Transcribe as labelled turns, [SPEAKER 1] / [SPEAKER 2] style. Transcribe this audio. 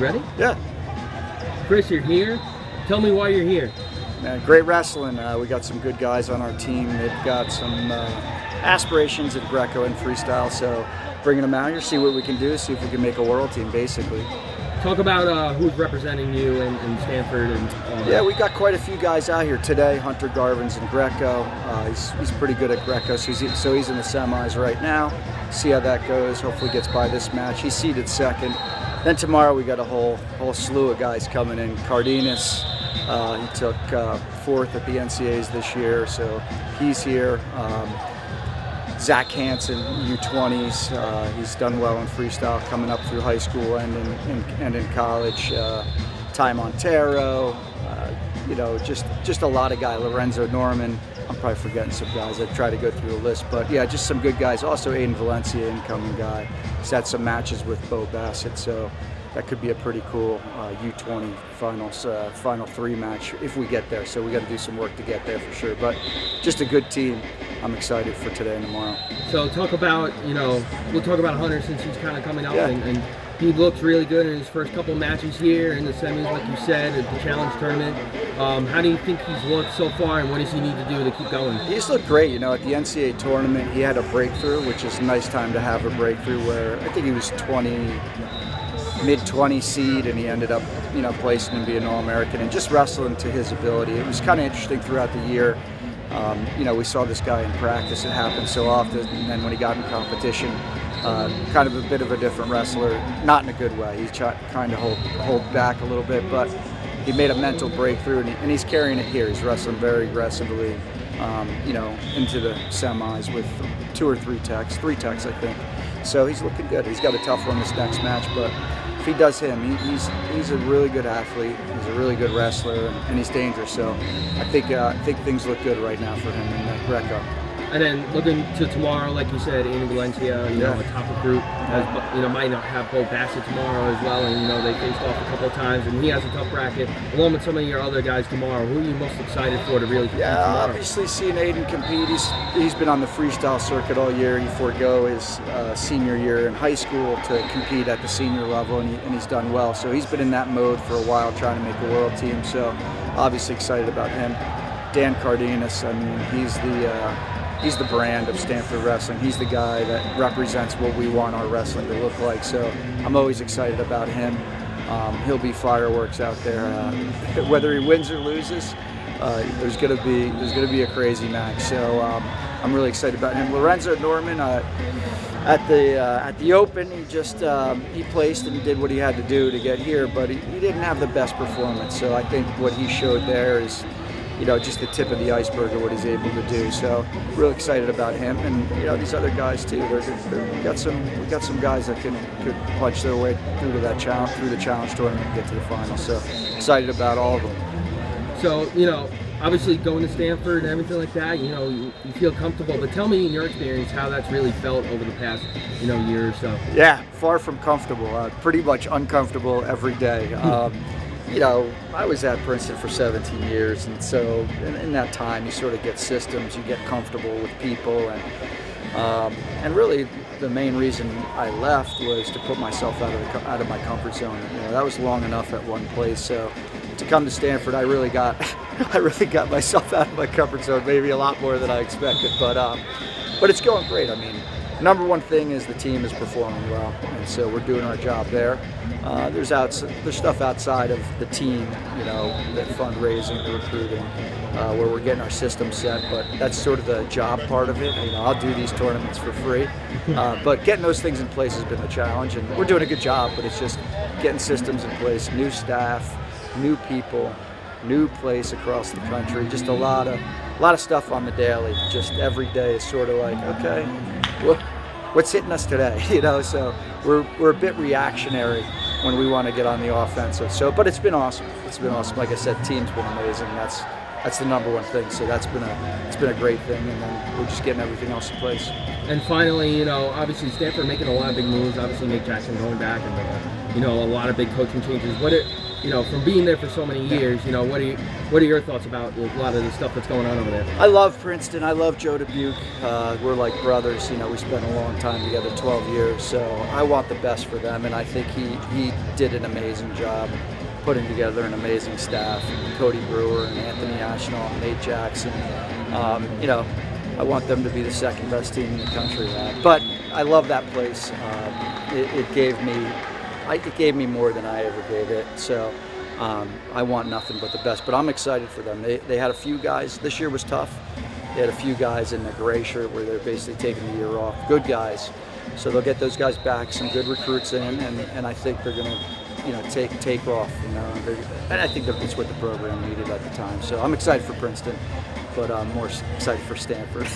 [SPEAKER 1] ready?
[SPEAKER 2] Yeah.
[SPEAKER 1] Chris, you're here. Tell me why you're here.
[SPEAKER 2] Man, great wrestling. We got some good guys on our team. They've got some aspirations in Greco and freestyle, so bringing them out here, see what we can do, see if we can make a world team, basically.
[SPEAKER 1] Talk about who's representing you in Stanford and all that.
[SPEAKER 2] Yeah, we got quite a few guys out here today. Hunter Garvin's in Greco. He's pretty good at Greco, so he's in the semis right now. See how that goes. Hopefully gets by this match. He's seeded second. Then tomorrow we got a whole slew of guys coming in. Cardenas, he took fourth at the NCAAs this year, so he's here. Zach Hansen, U20s, he's done well in freestyle coming up through high school and in college. Ty Montero, you know, just a lot of guys. Lorenzo Norman, I'm probably forgetting some guys. I try to go through the list, but yeah, just some good guys. Also Aiden Valencia, incoming guy. He's had some matches with Bo Bassett, so that could be a pretty cool U20 finals, final three match if we get there. So we got to do some work to get there for sure. But just a good team. I'm excited for today and tomorrow.
[SPEAKER 1] So talk about, you know, we'll talk about Hunter since he's kind of coming up,
[SPEAKER 2] yeah.
[SPEAKER 1] and he looks really good in his first couple matches here in the semis, like you said, at the challenge tournament. How do you think he's looked so far, and what does he need to do to keep going?
[SPEAKER 2] He's looked great. You know, at the NCAA tournament, he had a breakthrough, which is a nice time to have a breakthrough, where I think he was mid-20 seed, and he ended up, you know, placing and being an All-American and just wrestling to his ability. It was kind of interesting throughout the year. You know, we saw this guy in practice. It happened so often, and then when he got in competition, kind of a bit of a different wrestler, not in a good way. He's trying to hold back a little bit, but he made a mental breakthrough, and he's carrying it here. He's wrestling very aggressively, you know, into the semis with 2 or 3 techs, 3 techs, I think. So he's looking good. He's got a tough one this next match, but if he does him, he's a really good athlete. He's a really good wrestler, and he's dangerous. So I think things look good right now for him in Greco.
[SPEAKER 1] And then looking to tomorrow, like you said, Aiden Valencia, you know, a top of group, you know, might not have Bo Bassett tomorrow as well, and you know they faced off a couple of times, and he has a tough bracket. Along with some of your other guys tomorrow, who are you most excited for to really compete tomorrow?
[SPEAKER 2] Obviously seeing Aiden compete. He's been on the freestyle circuit all year. He forego his senior year in high school to compete at the senior level, and he's done well. So he's been in that mode for a while, trying to make a world team. So obviously excited about him. Dan Cardenas, I mean, he's the brand of Stanford wrestling. He's the guy that represents what we want our wrestling to look like. So I'm always excited about him. He'll be fireworks out there. Whether he wins or loses, there's gonna be a crazy match. So I'm really excited about him. Lorenzo Norman, at the Open, he placed and did what he had to do to get here, but he didn't have the best performance. So I think what he showed there is, you know, just the tip of the iceberg of what he's able to do. So real excited about him, and you know, these other guys too. We got some guys that could punch their way through the challenge tournament and get to the final. So excited about all of them.
[SPEAKER 1] So you know, obviously going to Stanford and everything like that, you know, you feel comfortable. But tell me in your experience how that's really felt over the past, you know, year or so.
[SPEAKER 2] Yeah, far from comfortable. Pretty much uncomfortable every day. You know, I was at Princeton for 17 years, and so in that time you sort of get systems, you get comfortable with people, and really the main reason I left was to put myself out of my comfort zone. You know, that was long enough at one place. So to come to Stanford, I really got myself out of my comfort zone, maybe a lot more than I expected, but it's going great. I mean, number one thing is the team is performing well, and so we're doing our job there. There's stuff outside of the team, you know, the fundraising, the recruiting, where we're getting our system set, but that's sort of the job part of it. You know, I'll do these tournaments for free, but getting those things in place has been the challenge, and we're doing a good job, but it's just getting systems in place, new staff, new people, new place across the country, just a lot of stuff on the daily. Just every day is sort of like, okay, what's hitting us today? You know, so we're a bit reactionary when we want to get on the offensive. So, but it's been awesome. It's been awesome. Like I said, team's been amazing. That's the number one thing. So it's been a great thing, and then we're just getting everything else in place.
[SPEAKER 1] And finally, you know, obviously Stanford making a lot of big moves. Obviously, Nick Jackson going back, and you know, a lot of big coaching changes. you know, from being there for so many years, you know, what are your thoughts about a lot of the stuff that's going on over there?
[SPEAKER 2] I love Princeton. I love Joe Dubuque. We're like brothers. You know, we spent a long time together, 12 years. So I want the best for them, and I think he did an amazing job putting together an amazing staff. Cody Brewer and Anthony Ashnault and Nate Jackson. You know, I want them to be the second best team in the country. But I love that place. It gave me more than I ever gave it. So I want nothing but the best. But I'm excited for them. They had a few guys. This year was tough. They had a few guys in the gray shirt where they're basically taking the year off. Good guys. So they'll get those guys back, some good recruits in, and I think they're going to, you know, take off. You know, and I think that's what the program needed at the time. So I'm excited for Princeton, but I'm more excited for Stanford.